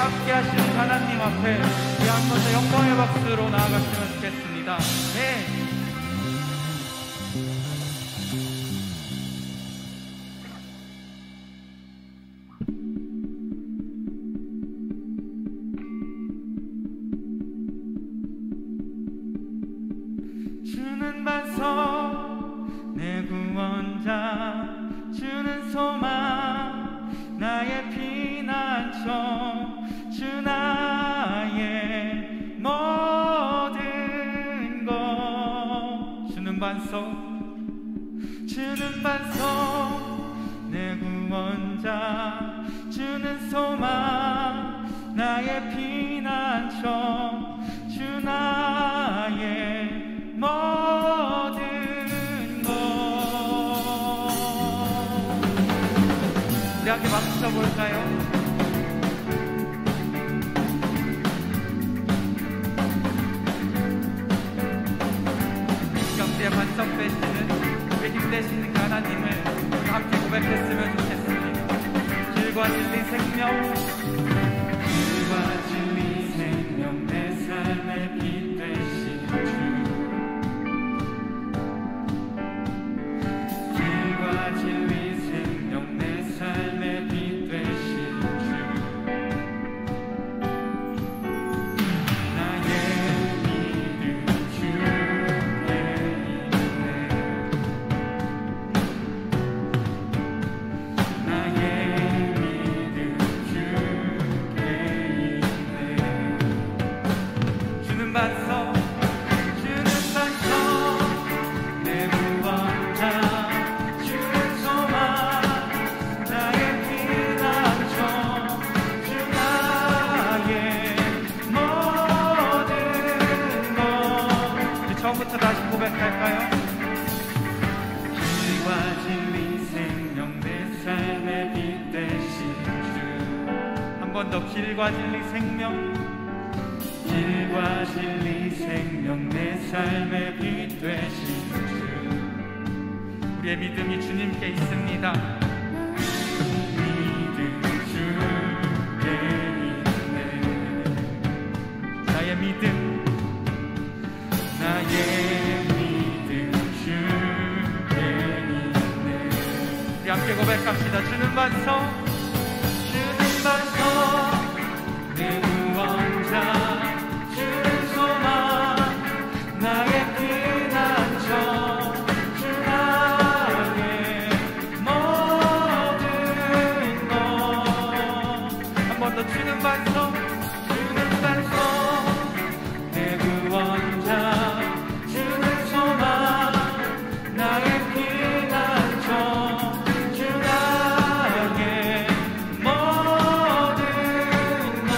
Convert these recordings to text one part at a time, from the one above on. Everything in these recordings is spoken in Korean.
함께 하시는 하나님 앞에 우리 한 번 더 영광의 박수로 나아갔으면 좋겠습니다. 네. 주는 반석 내 구원자, 주는 소망 나의 피난처, 주 나의 모든 것. 주는 반석, 주는 반석 내 구원자, 주는 소망 나의 피난처, 주 나의 모든 것. 우리 함께 박수 쳐볼까요? 경제의 반석 되시는 우리 힘 되시는 하나님을 함께 고백했으면 좋겠습니다. 길과 진리 생명, 길과 진리 생명 내 삶의 빛 되신 주, 길과 진리 생명 내 삶의 빛 되신 길과 진리 생명, 길과 진리 생명, 내 삶의 빛 되신 주. 우리의 믿음이 주님께 있습니다. 믿음 주께 있네. 나의 믿음, 나의 믿음 주께 있네. 우리 함께 고백합시다. 주는 반석, 주는 반석, 내 구원자, 주는 소망, 나의 피난처, 주 나의 모든 것. 한 번 더. 주는 반석, 주는 반석, 내 구원자, 주는 소망, 나의 피난처, 주 나의 모든 것.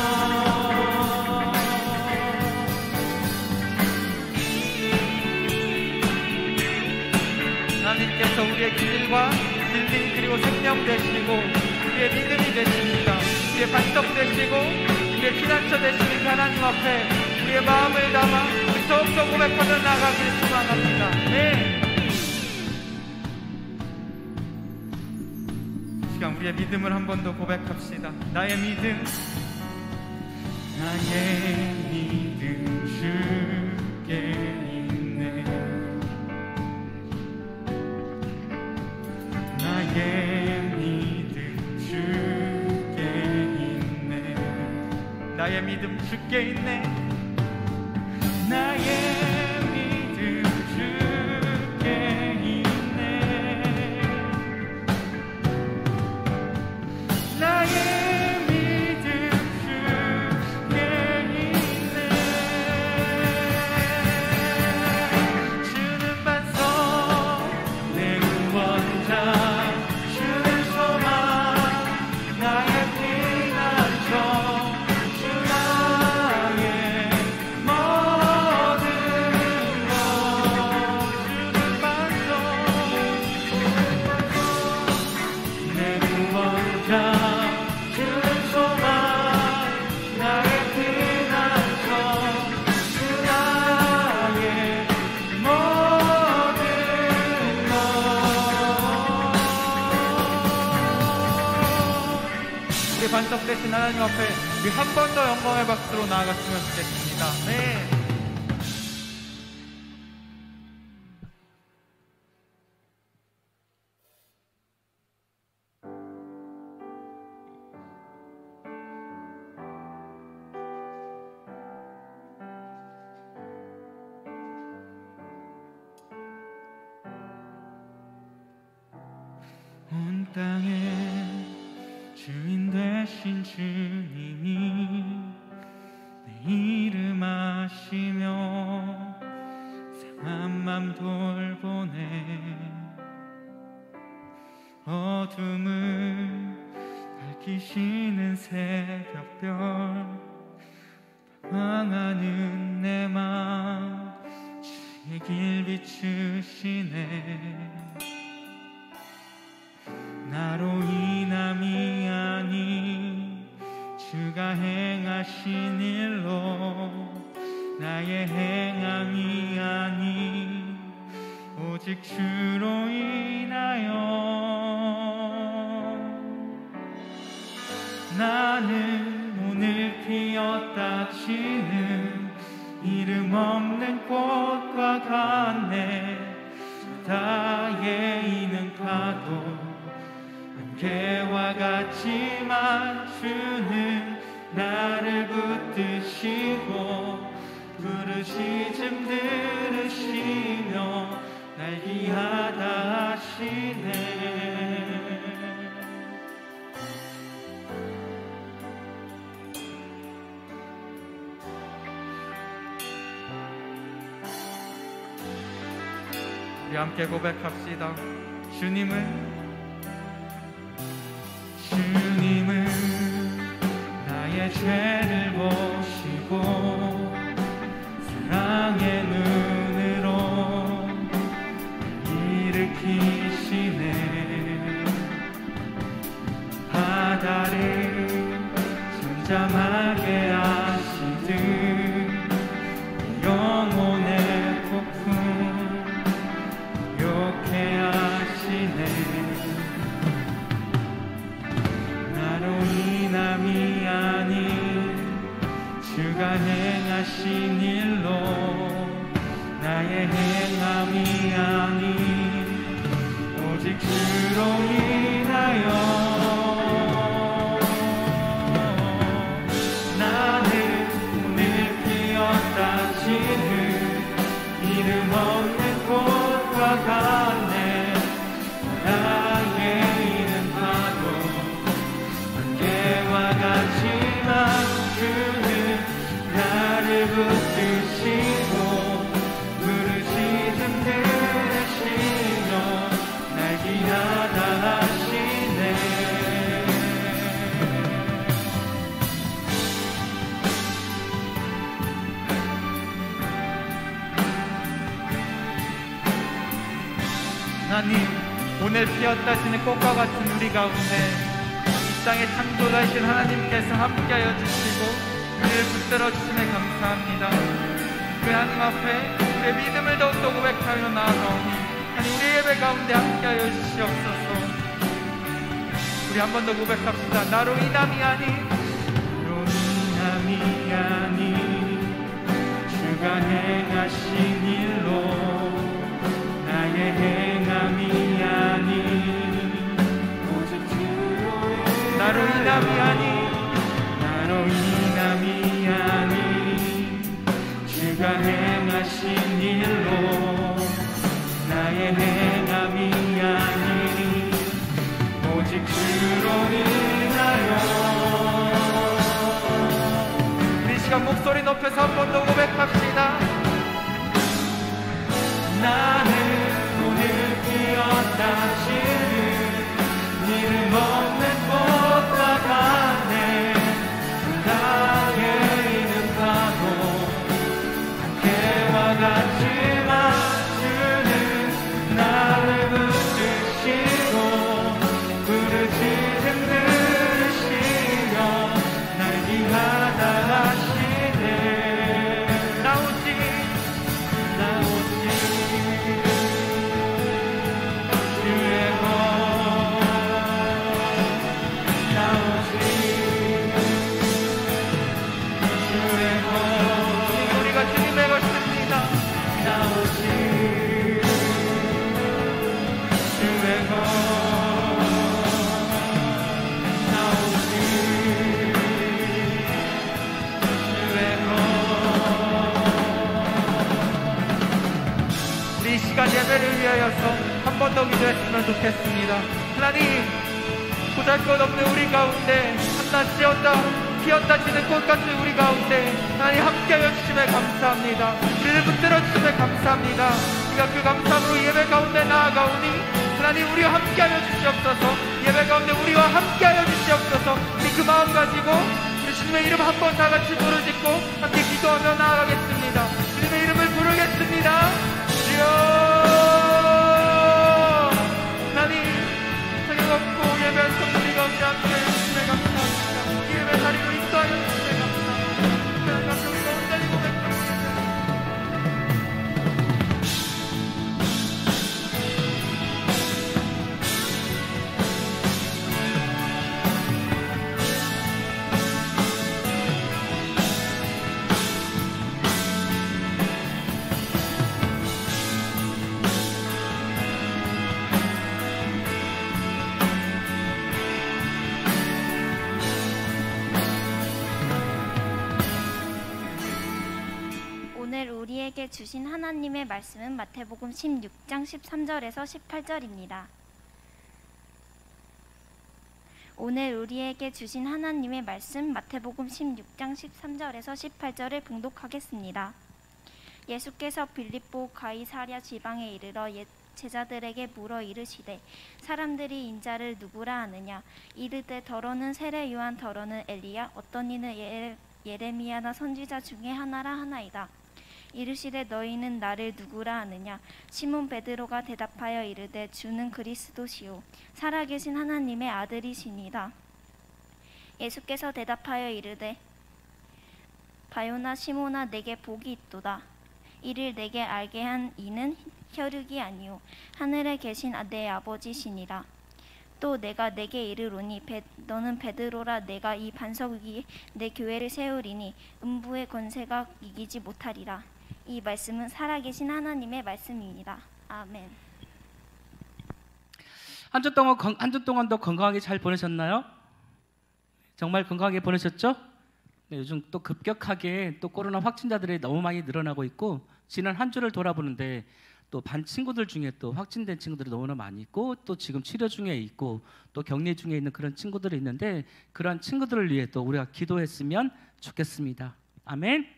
하나님께서 우리의 길과 진리 그리고 생명 되시고 우리의 믿음이 되십니다. 우리의 반석 되시고 우리의 피난처 되시는 하나님 앞에 우리의 마음을 담아 더욱더 고백하며 나아가길 소망합니다. 네. 이 시간 우리의 믿음을 한 번 더 고백합시다. 나의 믿음, 나의 믿음 주께 있네. 나의 믿음 주께 있네. 나의 믿음 주께 있네. 나의 믿음 주께 있네. 나의 믿음 주께 있네. 주는 반석, 내 구원자, 주는 소망, 나의 피난처, 주 나의 모든 것. 주는 반석, 내 구원자, 주는 소망, 나의 피난처, 주 나의 모든 것. 우리 반석 되신 하나님 앞에 우리 한 번 더 영광의 박수로 나아갔으면 좋겠습니다. 네. 온 땅의 주인 되신 주님이 내 이름 아시며 상한 맘 돌보네. 어둠을 밝히시는 새벽별, 방황하는 내 맘 주의 길 비추시네. 나로 인함이 아닌 주가 행하신 일로, 나의 행함이 아닌 오직 주로 인하여 나는 오늘 피었다 지는 이름 없는 꽃과 같네. 바다에 있는 파도 안개와 같지만 주는 나를 붙드시고 부르짖음 들으시며 날 귀하다 하시네. 우리 함께 고백합시다. 주님은 나의 죄를 보시고 사랑의 눈으로 일으키시네. 바다를 잠잠하게 하게 하시듯 영혼의 폭풍 욕해 하시네. 나로 인함이 아닌 주가 행하신 일로 나의 행함이 아닌 오직 주로 인하여 이름 없는 꽃과 같네. 나의 이는 파도 안개와 같지만 주는 나를 붙드시고 부르시든 들으시며 날 기하다 하시네. 하나님, 오늘 피었다시는 꽃과 같은 우리 가운데 이 땅의 창조자이신 하나님께서 함께하여 주시고 우리를 붙들어 주심에 감사합니다. 그 하나님 앞에 우리의 믿음을 더욱더 고백하며 나아가오니 하나님, 우리 예배 가운데 함께하여 주시옵소서. 우리 한 번 더 고백합시다. 나로 인함이 아닌 주가 행하신 일로 나의 행함이 아닌 오직 주로 나로 인함이 아닌 주가 행하신 일로 나의 행함이 아닌 오직 주로 인하여. 우리 시간 목소리 높여서 한 번 더 고백합시다. 나는 오늘 피었다 지는 이름 없는 꽃과 같네. 나의 이름 파도 안개와 같지만 주는 나를 붙드시고 부르짖음 들으시며 날 기하다 하시네. 나 오직 예배를 위하여서 한 번 더 기도했으면 좋겠습니다. 하나님, 보잘것없는 우리 가운데 한낱 피었다 지는 꽃같은 우리 가운데 하나님 함께하여 주심에 감사합니다. 우리를 붙들어 주심에 감사합니다. 우리가 그 감사함으로 예배 가운데 나아가오니 하나님, 우리와 함께하여 주시옵소서. 예배 가운데 우리와 함께하여 주시옵소서. 우리 그 마음 가지고 우리 주님의 이름 한 번 다 같이 부르짖고 함께 기도하며 나아가겠습니다. 주님의 이름을 부르겠습니다. 하나님, 성경없고 예배한 성도리 가운데 함께하여 주심에 감사합니다. 이 예배 자리로 인도하여 주심에 감사합니다. 하나님 앞에 우리가 온전히 고백합니다. 오늘 우리에게 주신 하나님의 말씀은 마태복음 16장 13절에서 18절입니다. 오늘 우리에게 주신 하나님의 말씀 마태복음 16장 13절에서 18절을 봉독하겠습니다. 예수께서 빌립보 가이사랴 지방에 이르러 제자들에게 물어 이르시되 사람들이 인자를 누구라 하느냐. 이르되 더러는 세례 요한, 더러는 엘리야, 어떤 이는 예레미야나 선지자 중에 하나라 하나이다. 이르시되 너희는 나를 누구라 하느냐. 시몬 베드로가 대답하여 이르되 주는 그리스도시요 살아계신 하나님의 아들이시니이다. 예수께서 대답하여 이르되 바요나 시모나 내게 복이 있도다. 이를 내게 알게 한 이는 혈육이 아니요 하늘에 계신 내 아버지시니라. 또 내가 내게 이르노니 너는 베드로라. 내가 이 반석 위에 내 교회를 세우리니 음부의 권세가 이기지 못하리라. 이 말씀은 살아계신 하나님의 말씀입니다. 아멘. 한 주 동안도 건강하게 잘 보내셨나요? 정말 건강하게 보내셨죠? 네, 요즘 또 급격하게 또 코로나 확진자들이 너무 많이 늘어나고 있고, 지난 한 주를 돌아보는데 또 반 친구들 중에 또 확진된 친구들이 너무나 많이 있고, 또 지금 치료 중에 있고, 또 격리 중에 있는 그런 친구들이 있는데, 그러한 친구들을 위해 또 우리가 기도했으면 좋겠습니다. 아멘.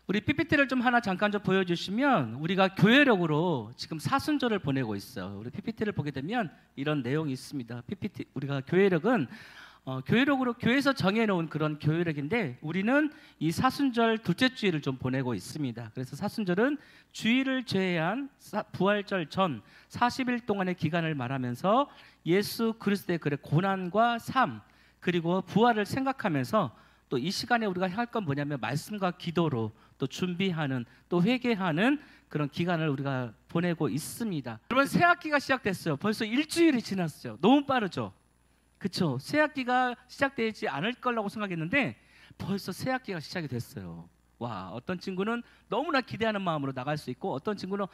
우리 PPT를 좀 하나 잠깐 좀 보여주시면, 우리가 교회력으로 지금 사순절을 보내고 있어요. 우리 PPT를 보게 되면 이런 내용이 있습니다. PPT, 우리가 교회력은 교회력으로 교회에서 정해놓은 그런 교회력인데, 우리는 이 사순절 둘째 주일을 좀 보내고 있습니다. 그래서 사순절은 주일을 제외한 부활절 전 40일 동안의 기간을 말하면서 예수 그리스도의 그 고난과 삶 그리고 부활을 생각하면서, 또 이 시간에 우리가 할 건 뭐냐면 말씀과 기도로 또 준비하는, 또 회개하는 그런 기간을 우리가 보내고 있습니다. 여러분, 새 학기가 시작됐어요. 벌써 일주일이 지났어요. 너무 빠르죠? 그렇죠? 새 학기가 시작되지 않을 거라고 생각했는데 벌써 새 학기가 시작이 됐어요. 와, 어떤 친구는 너무나 기대하는 마음으로 나갈 수 있고, 어떤 친구는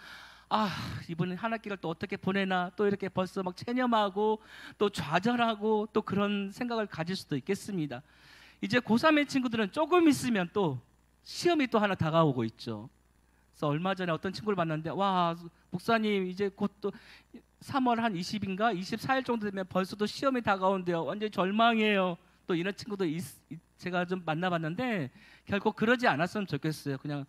이번에 한 학기를 또 어떻게 보내나, 또 이렇게 벌써 막 체념하고 또 좌절하고 또 그런 생각을 가질 수도 있겠습니다. 이제 고3의 친구들은 조금 있으면 또 시험이 또 하나 다가오고 있죠. 그래서 얼마 전에 어떤 친구를 만났는데, 와, 목사님 이제 곧 또 3월 한 20인가 24일 정도 되면 벌써 또 시험이 다가오는데요. 완전히 절망이에요. 또 이런 친구도 제가 좀 만나봤는데, 결국 그러지 않았으면 좋겠어요. 그냥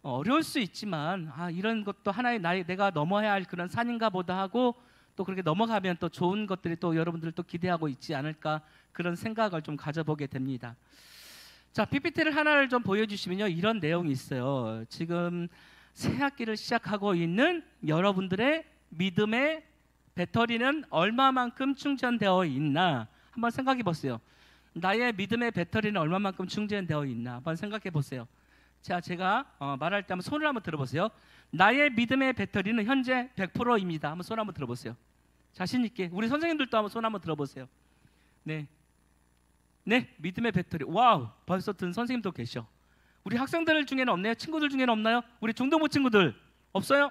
어려울 수 있지만 이런 것도 하나의 내가 넘어야 할 그런 산인가 보다 하고, 또 그렇게 넘어가면 또 좋은 것들이 또 여러분들을 또 기대하고 있지 않을까, 그런 생각을 좀 가져보게 됩니다. 자, PPT를 하나를 좀 보여주시면요, 이런 내용이 있어요. 지금 새 학기를 시작하고 있는 여러분들의 믿음의 배터리는 얼마만큼 충전되어 있나 한번 생각해 보세요. 나의 믿음의 배터리는 얼마만큼 충전되어 있나 한번 생각해 보세요. 자, 제가 말할 때 한번 손을 한번 들어보세요. 나의 믿음의 배터리는 현재 100%입니다. 한번 손 한번 들어보세요. 자신 있게. 우리 선생님들도 한번 손 한번 들어보세요. 네, 믿음의 배터리. 와우, 벌써 든 선생님도 계셔. 우리 학생들 중에는 없나요? 친구들 중에는 없나요? 우리 중등부 친구들 없어요?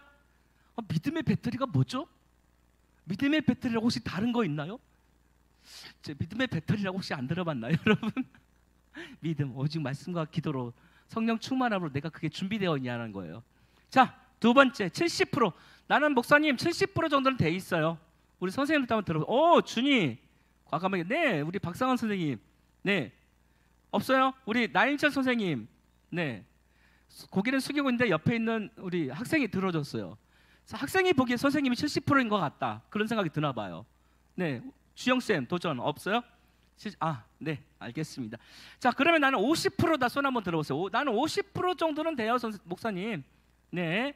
믿음의 배터리가 뭐죠? 믿음의 배터리라고 혹시 다른 거 있나요? 믿음의 배터리라고 혹시 안 들어봤나요, 여러분? 믿음, 오직 말씀과 기도로, 성령 충만함으로 내가 그게 준비되어 있냐는 거예요. 자, 두 번째, 70%. 나는 목사님 70% 정도는 돼 있어요. 우리 선생님들도 한번 들어보세요. 준이 과감하게. 네, 우리 박상원 선생님. 네, 없어요? 우리 나인철 선생님. 네, 고개는 숙이고 있는데 옆에 있는 우리 학생이 들어줬어요. 학생이 보기에 선생님이 70%인 것 같다, 그런 생각이 드나 봐요. 네, 주영쌤 도전 없어요? 네, 알겠습니다. 자, 그러면 나는 50%다. 손 한번 들어보세요. 나는 50% 정도는 돼요, 목사님. 네,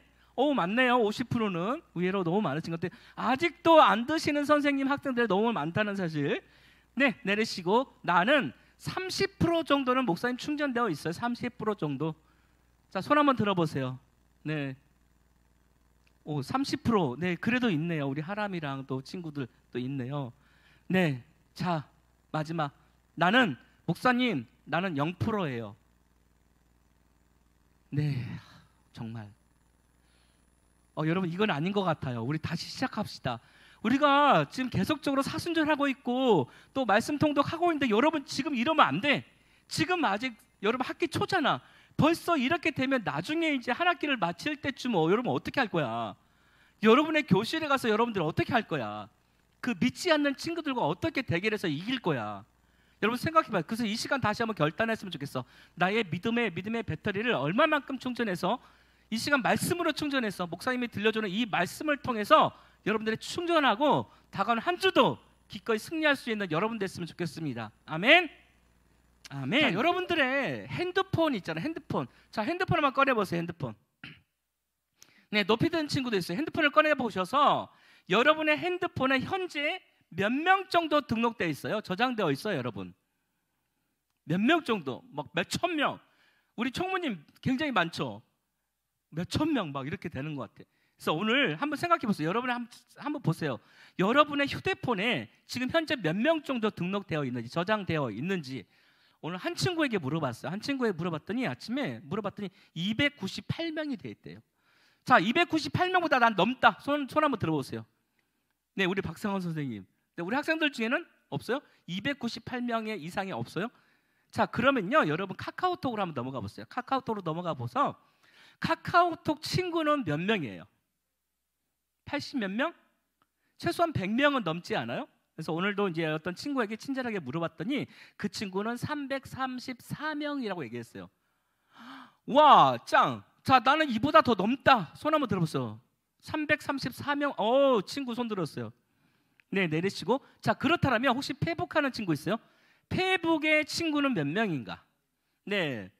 맞네요. 50%는 의외로 너무 많으신 것 같아요. 아직도 안 드시는 선생님, 학생들이 너무 많다는 사실. 네, 내리시고, 나는 30% 정도는 목사님 충전되어 있어요. 30% 정도. 자, 손 한번 들어보세요. 네, 30%. 네, 그래도 있네요. 우리 하람이랑 또 친구들 또 있네요. 네, 자, 마지막. 나는 목사님, 나는 0%예요. 네, 정말 여러분, 이건 아닌 것 같아요. 우리 다시 시작합시다. 우리가 지금 계속적으로 사순절하고 있고 또 말씀 통독하고 있는데, 여러분 지금 이러면 안 돼. 지금 아직 여러분 학기 초잖아. 벌써 이렇게 되면 나중에 이제 한 학기를 마칠 때쯤 여러분 어떻게 할 거야? 여러분의 교실에 가서 여러분들 어떻게 할 거야? 그 믿지 않는 친구들과 어떻게 대결해서 이길 거야? 여러분 생각해봐요. 그래서 이 시간 다시 한번 결단했으면 좋겠어. 나의 믿음의 배터리를 얼마만큼 충전해서, 이 시간 말씀으로 충전해서, 목사님이 들려주는 이 말씀을 통해서 여러분들이 충전하고 다가오는 한 주도 기꺼이 승리할 수 있는 여러분 됐으면 좋겠습니다. 아멘. 아멘. 자, 여러분들의 핸드폰 있잖아요. 핸드폰. 자, 핸드폰 한번 꺼내보세요. 핸드폰. 네, 높이 든 친구도 있어요. 핸드폰을 꺼내보셔서 여러분의 핸드폰에 현재 몇 명 정도 등록되어 있어요? 저장되어 있어요, 여러분. 몇 명 정도? 막 몇천 명, 우리 총무님 굉장히 많죠. 몇천 명 막 이렇게 되는 것 같아요. 그래서 오늘 한번 생각해 보세요. 여러분 한번 보세요. 여러분의 휴대폰에 지금 현재 몇 명 정도 등록되어 있는지, 저장되어 있는지. 오늘 한 친구에게 물어봤어요. 한 친구에게 물어봤더니 아침에 물어봤더니 298명이 돼 있대요. 자, 298명보다 난 넘다. 손 한번 들어보세요. 네, 우리 박상원 선생님. 네, 우리 학생들 중에는 없어요? 298명의 이상이 없어요? 자, 그러면요, 여러분 카카오톡으로 한번 넘어가 보세요. 카카오톡으로 넘어가 보서 카카오톡 친구는 몇 명이에요? 80 몇 명? 최소한 100명은 넘지 않아요? 그래서 오늘도 이제 어떤 친구에게 친절하게 물어봤더니 그 친구는 334명이라고 얘기했어요. 와, 짱! 자, 나는 이보다 더 넘다. 손 한번 들어보세요. 334명. 친구 손 들었어요. 네, 내리시고. 자, 그렇다면 혹시 페이북 하는 친구 있어요? 페이북의 친구는 몇 명인가? 네,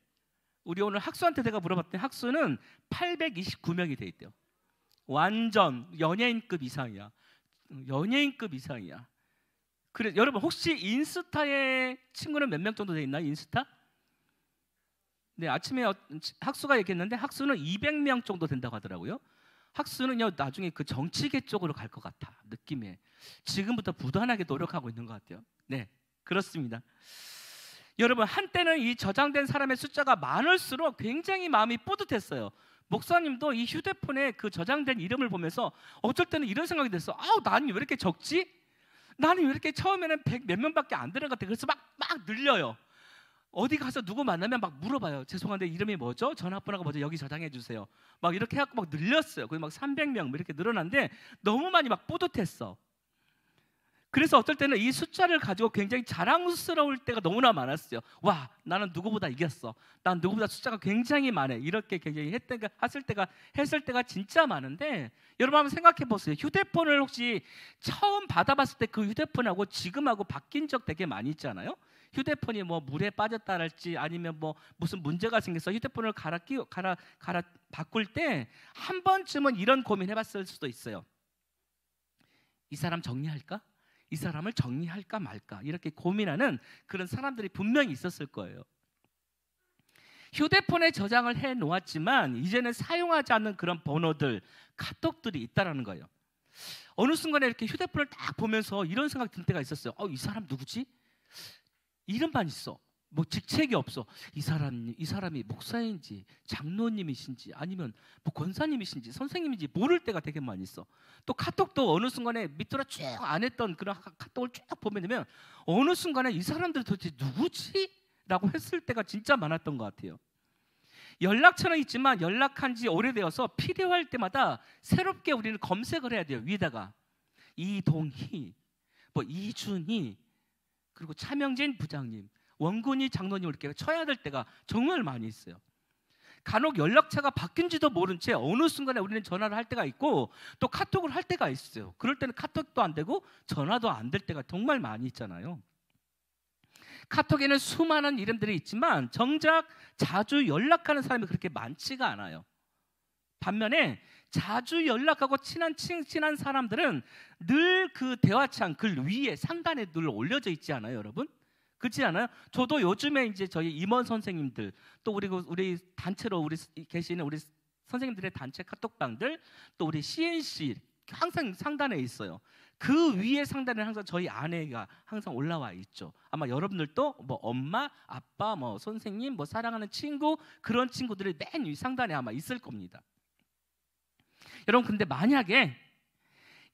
우리 오늘 학수한테 제가 물어봤더니 학수는 829명이 돼 있대요. 완전 연예인급 이상이야. 연예인급 이상이야. 그래, 여러분 혹시 인스타에 친구는 몇 명 정도 돼 있나요? 인스타? 네, 아침에 학수가 얘기했는데 학수는 200명 정도 된다고 하더라고요. 학수는요, 나중에 그 정치계 쪽으로 갈 것 같아. 느낌에. 지금부터 부단하게 노력하고 있는 것 같아요. 네, 그렇습니다. 여러분, 한때는 이 저장된 사람의 숫자가 많을수록 굉장히 마음이 뿌듯했어요. 목사님도 이 휴대폰에 그 저장된 이름을 보면서 어쩔 때는 이런 생각이 됐어. 나는 왜 이렇게 적지? 나는 왜 이렇게 처음에는 100 몇 명밖에 안 되는 것 같아. 그래서 막 늘려요. 어디 가서 누구 만나면 막 물어봐요. 죄송한데 이름이 뭐죠? 전화번호가 뭐죠? 여기 저장해 주세요. 막 이렇게 해갖고 막 늘렸어요. 거의 막 300명 이렇게 늘어났는데 너무 많이 막 뿌듯했어. 그래서 어떨 때는 이 숫자를 가지고 굉장히 자랑스러울 때가 너무나 많았어요. 와, 나는 누구보다 이겼어. 난 누구보다 숫자가 굉장히 많아. 이렇게 굉장히 했을 때가 진짜 많은데, 여러분 한번 생각해 보세요. 휴대폰을 혹시 처음 받아봤을 때 그 휴대폰하고 지금하고 바뀐 적 되게 많이 있잖아요. 휴대폰이 뭐 물에 빠졌다랄지 아니면 뭐 무슨 문제가 생겨서 휴대폰을 갈아 바꿀 때 한 번쯤은 이런 고민 해봤을 수도 있어요. 이 사람 정리할까? 이 사람을 정리할까 말까? 이렇게 고민하는 그런 사람들이 분명히 있었을 거예요. 휴대폰에 저장을 해 놓았지만 이제는 사용하지 않는 그런 번호들, 카톡들이 있다라는 거예요. 어느 순간에 이렇게 휴대폰을 딱 보면서 이런 생각이 들 때가 있었어요. 이 사람 누구지? 이름만 있어. 뭐 직책이 없어. 이 사람이 목사인지 장로님이신지 아니면 뭐 권사님이신지 선생님인지 모를 때가 되게 많이 있어. 또 카톡도 어느 순간에 밑으로 쭉 안 했던 그런 카톡을 쭉 보면 되면 어느 순간에 이 사람들 도대체 누구지? 라고 했을 때가 진짜 많았던 것 같아요. 연락처는 있지만 연락한 지 오래되어서 필요할 때마다 새롭게 우리는 검색을 해야 돼요. 위에다가 이동희, 뭐 이준희, 그리고 차명진 부장님, 원군이 장로님을 이렇게 쳐야 될 때가 정말 많이 있어요. 간혹 연락처가 바뀐지도 모른 채 어느 순간에 우리는 전화를 할 때가 있고 또 카톡을 할 때가 있어요. 그럴 때는 카톡도 안 되고 전화도 안 될 때가 정말 많이 있잖아요. 카톡에는 수많은 이름들이 있지만 정작 자주 연락하는 사람이 그렇게 많지가 않아요. 반면에 자주 연락하고 친한 사람들은 늘 그 대화창 글 위에 상단에 늘 올려져 있지 않아요, 여러분? 그렇지 않아요? 저도 요즘에 이제 저희 임원 선생님들 또 우리 단체로 우리 계시는 우리 선생님들의 단체 카톡방들 또 우리 CNC 항상 상단에 있어요. 그 위에 상단에 항상 저희 아내가 항상 올라와 있죠. 아마 여러분들도 뭐 엄마, 아빠, 뭐 선생님, 뭐 사랑하는 친구 그런 친구들이 맨 위 상단에 아마 있을 겁니다. 여러분, 근데 만약에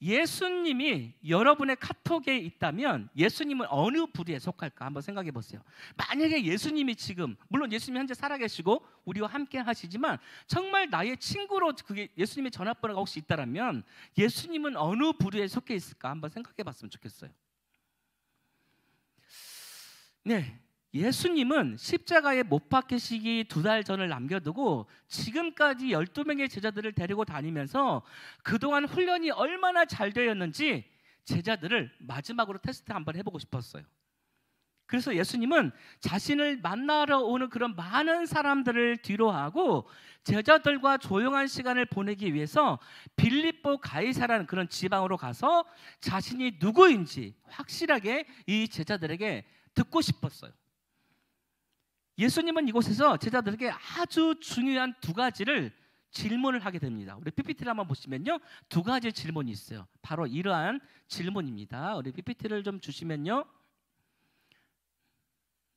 예수님이 여러분의 카톡에 있다면 예수님은 어느 부류에 속할까 한번 생각해 보세요. 만약에 예수님이 지금, 물론 예수님이 현재 살아계시고 우리와 함께 하시지만 정말 나의 친구로 그게 예수님의 전화번호가 혹시 있다면 예수님은 어느 부류에 속해 있을까 한번 생각해 봤으면 좋겠어요. 네, 예수님은 십자가에 못 박히시기 2달 전을 남겨두고 지금까지 12명의 제자들을 데리고 다니면서 그동안 훈련이 얼마나 잘 되었는지 제자들을 마지막으로 테스트 한번 해보고 싶었어요. 그래서 예수님은 자신을 만나러 오는 그런 많은 사람들을 뒤로하고 제자들과 조용한 시간을 보내기 위해서 빌립보 가이사라는 그런 지방으로 가서 자신이 누구인지 확실하게 이 제자들에게 듣고 싶었어요. 예수님은 이곳에서 제자들에게 아주 중요한 두 가지를 질문을 하게 됩니다. 우리 PPT를 한번 보시면요, 두 가지 질문이 있어요. 바로 이러한 질문입니다. 우리 PPT를 좀 주시면요,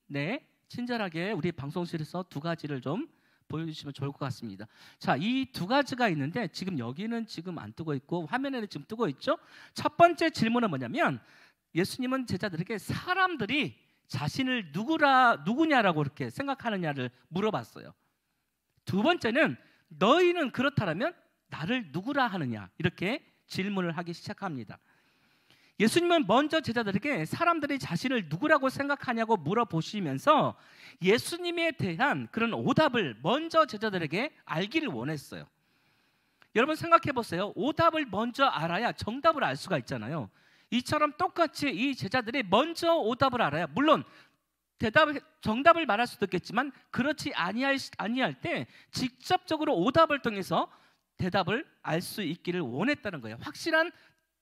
네, 친절하게 우리 방송실에서 두 가지를 좀 보여주시면 좋을 것 같습니다. 자, 이 두 가지가 있는데 지금 여기는 지금 안 뜨고 있고 화면에는 지금 뜨고 있죠. 첫 번째 질문은 뭐냐면, 예수님은 제자들에게 사람들이 자신을 누구냐라고 이렇게 생각하느냐를 물어봤어요. 두 번째는 너희는 그렇다면 나를 누구라 하느냐, 이렇게 질문을 하기 시작합니다. 예수님은 먼저 제자들에게 사람들이 자신을 누구라고 생각하냐고 물어보시면서 예수님에 대한 그런 오답을 먼저 제자들에게 알기를 원했어요. 여러분 생각해 보세요. 오답을 먼저 알아야 정답을 알 수가 있잖아요. 이처럼 똑같이 이 제자들이 먼저 오답을 알아야, 물론 정답을 말할 수도 있겠지만 그렇지 아니할 때 직접적으로 오답을 통해서 대답을 알 수 있기를 원했다는 거예요. 확실한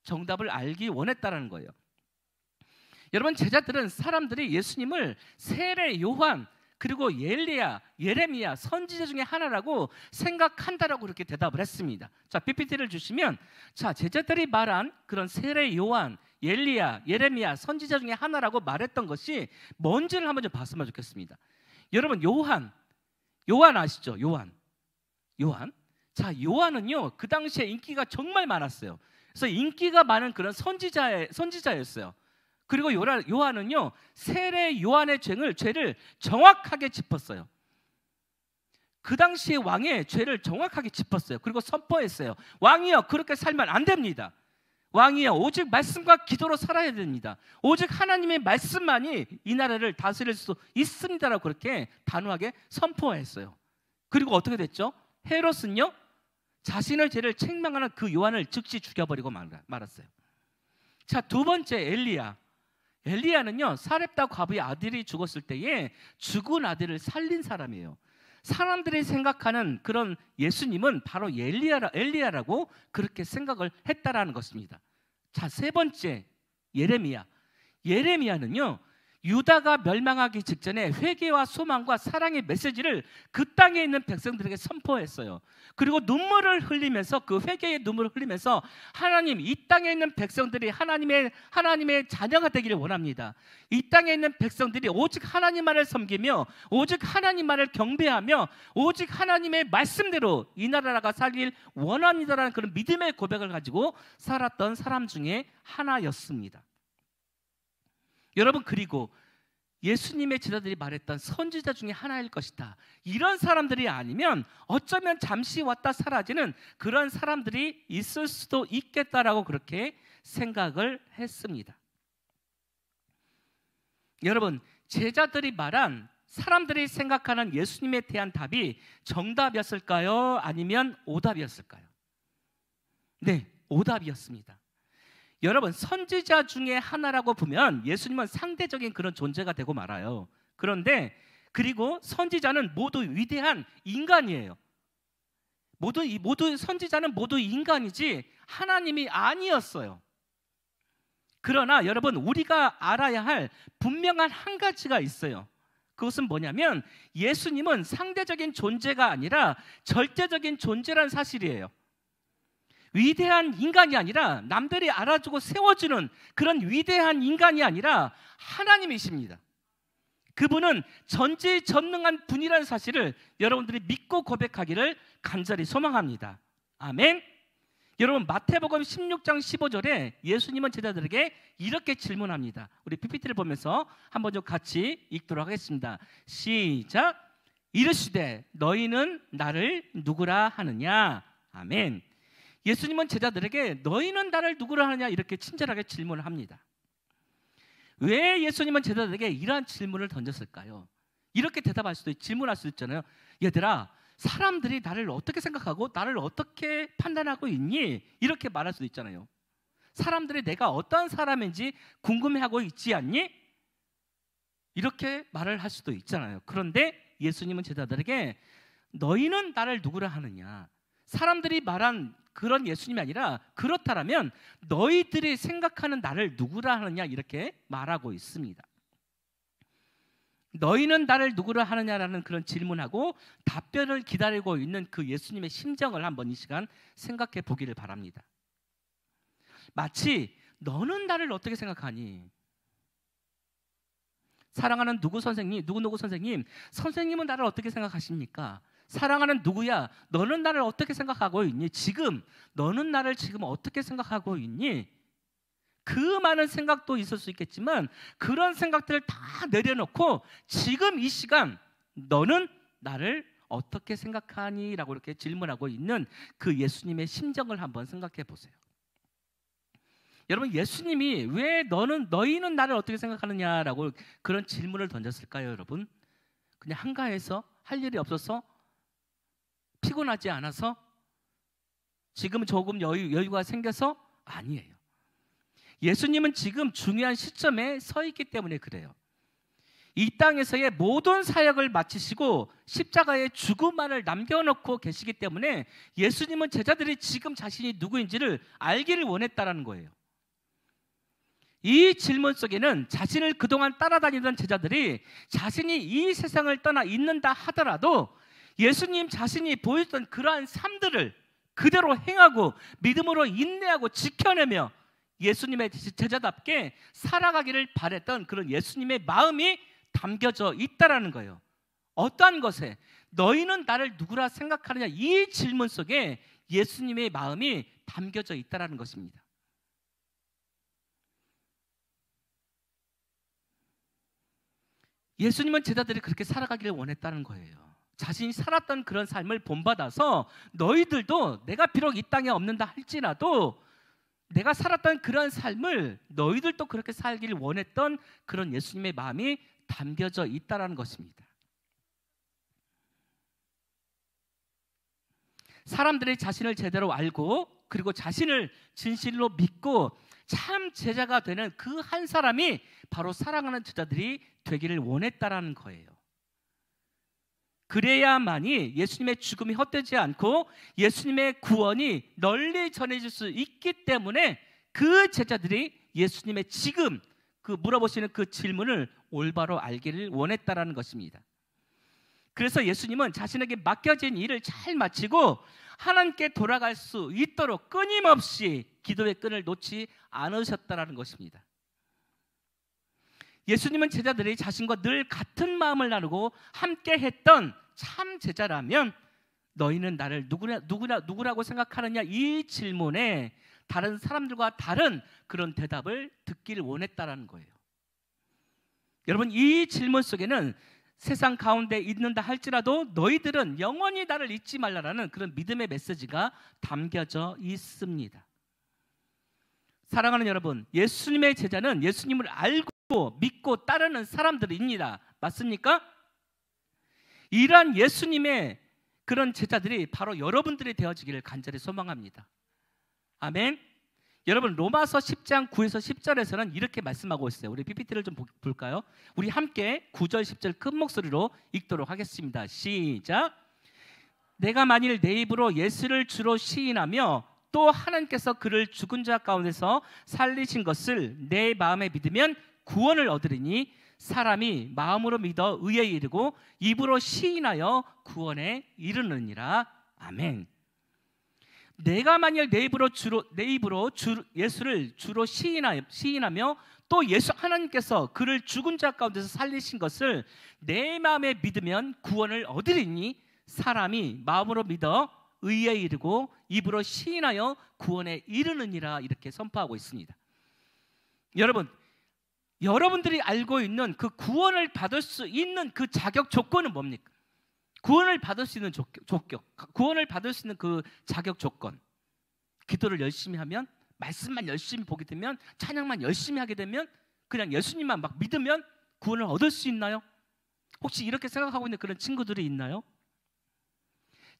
정답을 알기 원했다는 거예요. 여러분, 제자들은 사람들이 예수님을 세례 요한 그리고 엘리야, 예레미야 선지자 중에 하나라고 생각한다라고 그렇게 대답을 했습니다. 자, PPT를 주시면, 자, 제자들이 말한 그런 세례 요한, 엘리야, 예레미야 선지자 중에 하나라고 말했던 것이 뭔지를 한번 좀 봤으면 좋겠습니다. 여러분, 요한 아시죠? 요한. 자, 요한은요 그 당시에 인기가 정말 많았어요. 그래서 인기가 많은 그런 선지자였어요. 그리고 요한은요 세례 요한의 죄를 정확하게 짚었어요. 그 당시에 왕의 죄를 정확하게 짚었어요. 그리고 선포했어요. 왕이여, 그렇게 살면 안 됩니다. 왕이여, 오직 말씀과 기도로 살아야 됩니다. 오직 하나님의 말씀만이 이 나라를 다스릴 수 있습니다라고 그렇게 단호하게 선포했어요. 그리고 어떻게 됐죠? 헤롯은요 자신의 죄를 책망하는 그 요한을 즉시 죽여버리고 말았어요. 자, 두 번째 엘리야는요 사렙다 과부의 아들이 죽었을 때에 죽은 아들을 살린 사람이에요. 사람들이 생각하는 그런 예수님은 바로 엘리야라고 그렇게 생각을 했다라는 것입니다. 자, 세 번째 예레미야는요 유다가 멸망하기 직전에 회개와 소망과 사랑의 메시지를 그 땅에 있는 백성들에게 선포했어요. 그리고 눈물을 흘리면서, 그 회개의 눈물을 흘리면서, 하나님, 이 땅에 있는 백성들이 하나님의 자녀가 되기를 원합니다. 이 땅에 있는 백성들이 오직 하나님만을 섬기며 오직 하나님만을 경배하며 오직 하나님의 말씀대로 이 나라가 살길 원합니다라는 그런 믿음의 고백을 가지고 살았던 사람 중에 하나였습니다. 여러분, 그리고 예수님의 제자들이 말했던 선지자 중에 하나일 것이다, 이런 사람들이 아니면 어쩌면 잠시 왔다 사라지는 그런 사람들이 있을 수도 있겠다라고 그렇게 생각을 했습니다. 여러분, 제자들이 말한 사람들이 생각하는 예수님에 대한 답이 정답이었을까요? 아니면 오답이었을까요? 네, 오답이었습니다. 여러분, 선지자 중에 하나라고 보면 예수님은 상대적인 그런 존재가 되고 말아요. 그런데 그리고 선지자는 모두 위대한 인간이에요. 모두 선지자는 모두 인간이지 하나님이 아니었어요. 그러나 여러분, 우리가 알아야 할 분명한 한 가지가 있어요. 그것은 뭐냐면 예수님은 상대적인 존재가 아니라 절대적인 존재라는 사실이에요. 위대한 인간이 아니라, 남들이 알아주고 세워주는 그런 위대한 인간이 아니라 하나님이십니다. 그분은 전지전능한 분이라는 사실을 여러분들이 믿고 고백하기를 간절히 소망합니다. 아멘. 여러분, 마태복음 16장 15절에 예수님은 제자들에게 이렇게 질문합니다. 우리 PPT를 보면서 한번 좀 같이 읽도록 하겠습니다. 시작. 이르시되 너희는 나를 누구라 하느냐. 아멘. 예수님은 제자들에게 너희는 나를 누구라 하느냐 이렇게 친절하게 질문을 합니다. 왜 예수님은 제자들에게 이러한 질문을 던졌을까요? 이렇게 질문할 수 있잖아요. 얘들아, 사람들이 나를 어떻게 생각하고 나를 어떻게 판단하고 있니? 이렇게 말할 수도 있잖아요. 사람들이 내가 어떤 사람인지 궁금해하고 있지 않니? 이렇게 말을 할 수도 있잖아요. 그런데 예수님은 제자들에게 너희는 나를 누구라 하느냐, 사람들이 말한 그런 예수님이 아니라 그렇다면 너희들이 생각하는 나를 누구라 하느냐 이렇게 말하고 있습니다. 너희는 나를 누구라 하느냐라는 그런 질문하고 답변을 기다리고 있는 그 예수님의 심정을 한번 이 시간 생각해 보기를 바랍니다. 마치 너는 나를 어떻게 생각하니? 사랑하는 누구 선생님, 누구 선생님, 선생님은 나를 어떻게 생각하십니까? 사랑하는 누구야, 너는 나를 어떻게 생각하고 있니? 지금 너는 나를 지금 어떻게 생각하고 있니? 그 많은 생각도 있을 수 있겠지만 그런 생각들을 다 내려놓고 지금 이 시간 너는 나를 어떻게 생각하니? 라고 이렇게 질문하고 있는 그 예수님의 심정을 한번 생각해 보세요. 여러분, 예수님이 왜 너희는 나를 어떻게 생각하느냐라고 그런 질문을 던졌을까요? 여러분, 그냥 한가해서, 할 일이 없어서, 피곤하지 않아서, 지금 조금 여유가 생겨서? 아니에요. 예수님은 지금 중요한 시점에 서 있기 때문에 그래요. 이 땅에서의 모든 사역을 마치시고 십자가의 죽음만을 남겨놓고 계시기 때문에 예수님은 제자들이 지금 자신이 누구인지를 알기를 원했다라는 거예요. 이 질문 속에는 자신을 그동안 따라다니던 제자들이 자신이 이 세상을 떠나 있는다 하더라도 예수님 자신이 보였던 그러한 삶들을 그대로 행하고 믿음으로 인내하고 지켜내며 예수님의 제자답게 살아가기를 바랬던 그런 예수님의 마음이 담겨져 있다라는 거예요. 어떠한 것에 너희는 나를 누구라 생각하느냐, 이 질문 속에 예수님의 마음이 담겨져 있다라는 것입니다. 예수님은 제자들이 그렇게 살아가기를 원했다는 거예요. 자신이 살았던 그런 삶을 본받아서 너희들도 내가 비록 이 땅에 없는다 할지라도 내가 살았던 그런 삶을 너희들도 그렇게 살기를 원했던 그런 예수님의 마음이 담겨져 있다는 것입니다. 사람들이 자신을 제대로 알고 그리고 자신을 진실로 믿고 참 제자가 되는 그 한 사람이 바로 사랑하는 제자들이 되기를 원했다라는 거예요. 그래야만이 예수님의 죽음이 헛되지 않고 예수님의 구원이 널리 전해질 수 있기 때문에 그 제자들이 예수님의 지금 그 물어보시는 그 질문을 올바로 알기를 원했다라는 것입니다. 그래서 예수님은 자신에게 맡겨진 일을 잘 마치고 하나님께 돌아갈 수 있도록 끊임없이 기도의 끈을 놓지 않으셨다라는 것입니다. 예수님은 제자들이 자신과 늘 같은 마음을 나누고 함께 했던 참 제자라면 너희는 나를 누구라고 생각하느냐, 이 질문에 다른 사람들과 다른 그런 대답을 듣기를 원했다라는 거예요. 여러분, 이 질문 속에는 세상 가운데 있는다 할지라도 너희들은 영원히 나를 잊지 말라라는 그런 믿음의 메시지가 담겨져 있습니다. 사랑하는 여러분, 예수님의 제자는 예수님을 알고 믿고 따르는 사람들입니다. 맞습니까? 이러한 예수님의 그런 제자들이 바로 여러분들이 되어지기를 간절히 소망합니다. 아멘. 여러분, 로마서 10장 9에서 10절에서는 이렇게 말씀하고 있어요. 우리 PPT를 좀 볼까요? 우리 함께 9절 10절 큰 목소리로 읽도록 하겠습니다. 시작. 내가 만일 내 입으로 예수를 주로 시인하며 또 하나님께서 그를 죽은 자 가운데서 살리신 것을 내 마음에 믿으면 구원을 얻으리니 사람이 마음으로 믿어 의에 이르고 입으로 시인하여 구원에 이르느니라. 아멘. 내가 만일 내 입으로 예수를 주로 시인하며 또 하나님께서 그를 죽은 자 가운데서 살리신 것을 내 마음에 믿으면 구원을 얻으리니 사람이 마음으로 믿어 의에 이르고 입으로 시인하여 구원에 이르느니라. 이렇게 선포하고 있습니다. 여러분들이 알고 있는 그 구원을 받을 수 있는 그 자격 조건은 뭡니까? 구원을 받을 수 있는 구원을 받을 수 있는 그 자격 조건. 기도를 열심히 하면, 말씀만 열심히 보게 되면, 찬양만 열심히 하게 되면, 그냥 예수님만 막 믿으면 구원을 얻을 수 있나요? 혹시 이렇게 생각하고 있는 그런 친구들이 있나요?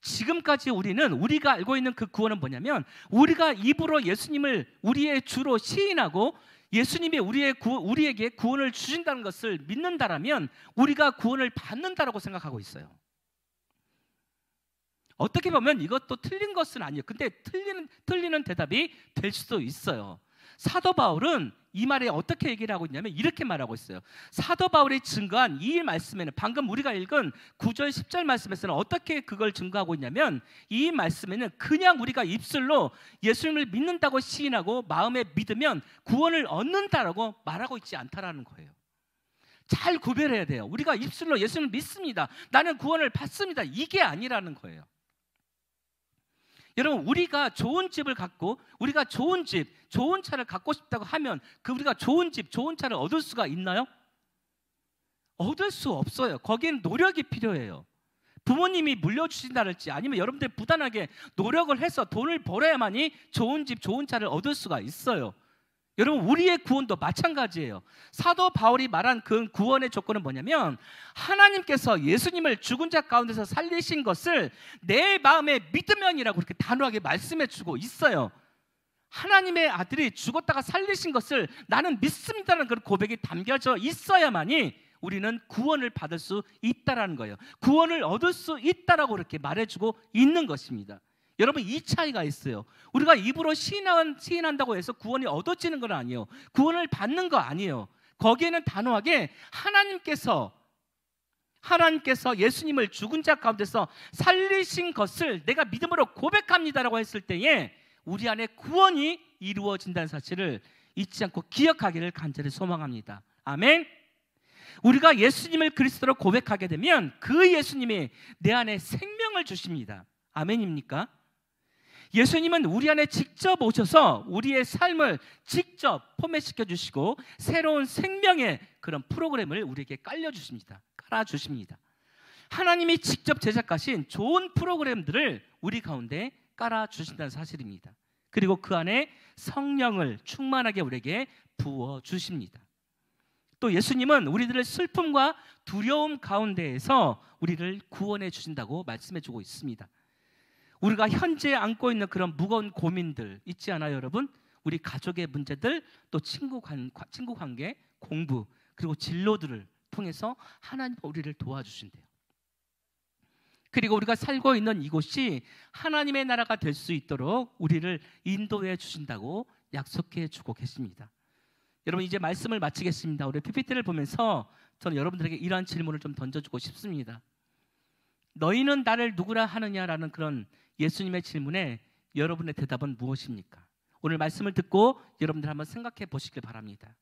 지금까지 우리가 알고 있는 그 구원은 뭐냐면, 우리가 입으로 예수님을 우리의 주로 시인하고 예수님이 우리에게 구원을 주신다는 것을 믿는다라면 우리가 구원을 받는다라고 생각하고 있어요. 어떻게 보면 이것도 틀린 것은 아니에요. 근데 틀리는 대답이 될 수도 있어요. 사도 바울은 이 말에 어떻게 얘기를 하고 있냐면 이렇게 말하고 있어요. 사도 바울이 증거한 이 말씀에는 방금 우리가 읽은 9절 10절 말씀에서는 어떻게 그걸 증거하고 있냐면 이 말씀에는 그냥 우리가 입술로 예수님을 믿는다고 시인하고 마음에 믿으면 구원을 얻는다라고 말하고 있지 않다라는 거예요. 잘 구별해야 돼요. 우리가 입술로 예수님을 믿습니다, 나는 구원을 받습니다, 이게 아니라는 거예요. 여러분, 우리가 좋은 집을 갖고 우리가 좋은 집, 좋은 차를 갖고 싶다고 하면 그 우리가 좋은 집, 좋은 차를 얻을 수가 있나요? 얻을 수 없어요. 거기는 노력이 필요해요. 부모님이 물려주신다 할지 아니면 여러분들이 부단하게 노력을 해서 돈을 벌어야만이 좋은 집, 좋은 차를 얻을 수가 있어요. 여러분, 우리의 구원도 마찬가지예요. 사도 바울이 말한 그 구원의 조건은 뭐냐면 하나님께서 예수님을 죽은 자 가운데서 살리신 것을 내 마음에 믿으면이라고 그렇게 단호하게 말씀해 주고 있어요. 하나님의 아들이 죽었다가 살리신 것을 나는 믿습니다라는 그런 고백이 담겨져 있어야만이 우리는 구원을 받을 수 있다라는 거예요. 구원을 얻을 수 있다라고 그렇게 말해주고 있는 것입니다. 여러분, 이 차이가 있어요. 우리가 입으로 시인한다고 해서 구원이 얻어지는 건 아니에요. 구원을 받는 거 아니에요. 거기에는 단호하게 하나님께서 예수님을 죽은 자 가운데서 살리신 것을 내가 믿음으로 고백합니다라고 했을 때에 우리 안에 구원이 이루어진다는 사실을 잊지 않고 기억하기를 간절히 소망합니다. 아멘. 우리가 예수님을 그리스도로 고백하게 되면 그 예수님이 내 안에 생명을 주십니다. 아멘입니까? 예수님은 우리 안에 직접 오셔서 우리의 삶을 직접 포맷시켜 주시고 새로운 생명의 그런 프로그램을 우리에게 깔아주십니다. 하나님이 직접 제작하신 좋은 프로그램들을 우리 가운데 깔아주신다는 사실입니다. 그리고 그 안에 성령을 충만하게 우리에게 부어주십니다. 또 예수님은 우리들의 슬픔과 두려움 가운데에서 우리를 구원해 주신다고 말씀해 주고 있습니다. 우리가 현재 안고 있는 그런 무거운 고민들 있지 않아요, 여러분? 우리 가족의 문제들, 또 친구 관계, 공부, 그리고 진로들을 통해서 하나님 우리를 도와주신대요. 그리고 우리가 살고 있는 이곳이 하나님의 나라가 될 수 있도록 우리를 인도해 주신다고 약속해 주고 계십니다. 여러분, 이제 말씀을 마치겠습니다. 우리 PPT를 보면서 저는 여러분들에게 이러한 질문을 좀 던져주고 싶습니다. 너희는 나를 누구라 하느냐라는 그런 예수님의 질문에 여러분의 대답은 무엇입니까? 오늘 말씀을 듣고 여러분들 한번 생각해 보시길 바랍니다.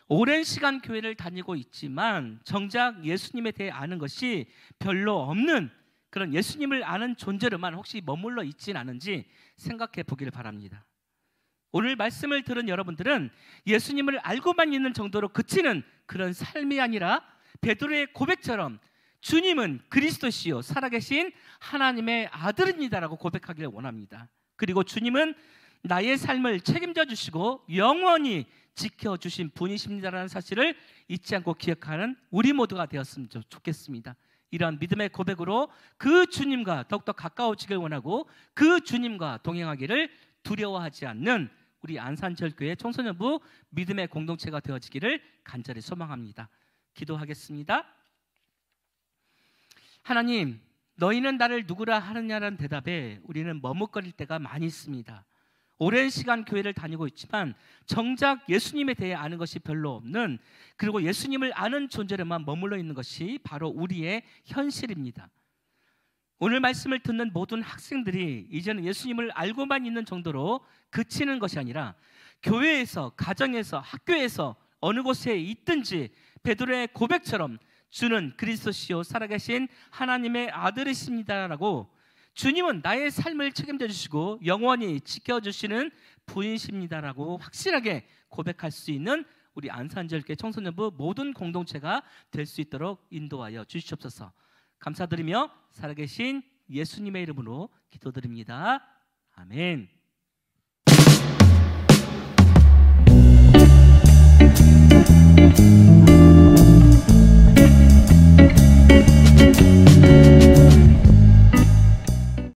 오랜 시간 교회를 다니고 있지만 정작 예수님에 대해 아는 것이 별로 없는 그런 예수님을 아는 존재로만 혹시 머물러 있진 않은지 생각해 보기를 바랍니다. 오늘 말씀을 들은 여러분들은 예수님을 알고만 있는 정도로 그치는 그런 삶이 아니라 베드로의 고백처럼 주님은 그리스도시요 살아계신 하나님의 아들입니다라고 고백하기를 원합니다. 그리고 주님은 나의 삶을 책임져 주시고 영원히 지켜주신 분이십니다라는 사실을 잊지 않고 기억하는 우리 모두가 되었으면 좋겠습니다. 이러한 믿음의 고백으로 그 주님과 더욱더 가까워지길 원하고 그 주님과 동행하기를 두려워하지 않는 우리 안산절교회 청소년부 믿음의 공동체가 되어지기를 간절히 소망합니다. 기도하겠습니다. 하나님, 너희는 나를 누구라 하느냐라는 대답에 우리는 머뭇거릴 때가 많이 있습니다. 오랜 시간 교회를 다니고 있지만 정작 예수님에 대해 아는 것이 별로 없는, 그리고 예수님을 아는 존재로만 머물러 있는 것이 바로 우리의 현실입니다. 오늘 말씀을 듣는 모든 학생들이 이제는 예수님을 알고만 있는 정도로 그치는 것이 아니라 교회에서, 가정에서, 학교에서 어느 곳에 있든지 베드로의 고백처럼 주는 그리스도시요 살아계신 하나님의 아들이십니다라고, 주님은 나의 삶을 책임져 주시고 영원히 지켜주시는 분이십니다라고 확실하게 고백할 수 있는 우리 안산절교회 청소년부 모든 공동체가 될 수 있도록 인도하여 주시옵소서. 감사드리며 살아계신 예수님의 이름으로 기도드립니다. 아멘.